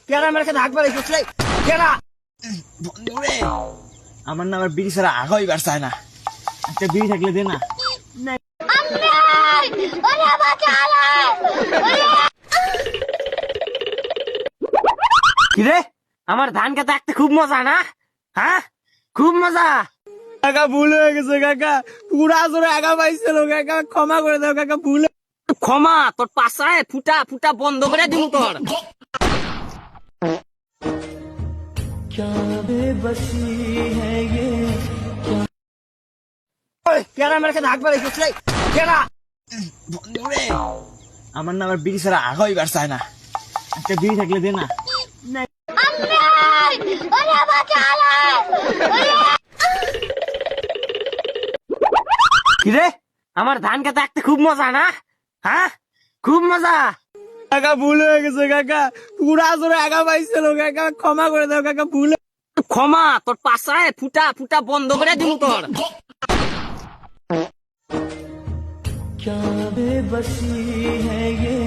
কেনা মেরেছে ধাক মারি বুঝলে কেনা বন্ধু রে আমার না আবার বিড়ি ছাড়া আগাই বার চায় না একটা বিড়ি থাকলে দে না কিরে আমার ধান খেতে একটা খুব মজা না হ্যাঁ খুব মজা কাকা ভুল হয়ে গেছে কাকা পুরা জোরে আগা পাইছিল কাকা ক্ষমা করে দাও কাকা ভুল ক্ষমা তোর পাশায় ফুটা ফুটা বন্ধ করে দিব তোর কেনা মেরেছে ধাক মারি বুঝলে কেনা বন্ধু রে আমার না আবার বিড়ি ছাড়া আগাই বার চায় না একটা বিড়ি থাকলে দে না কিরে আমার ধান খেতে একটা খুব মজা না হ্যাঁ খুব মজা কাকা ভুল হয়ে গেছে কাকা পুরা জোরে আগা পাইছিল কাকা ক্ষমা করে দাও কাকা ভুল ক্ষমা তোর পাশায় ফুটা ফুটা বন্ধ করে দিব তোর क्या बेबसी है ये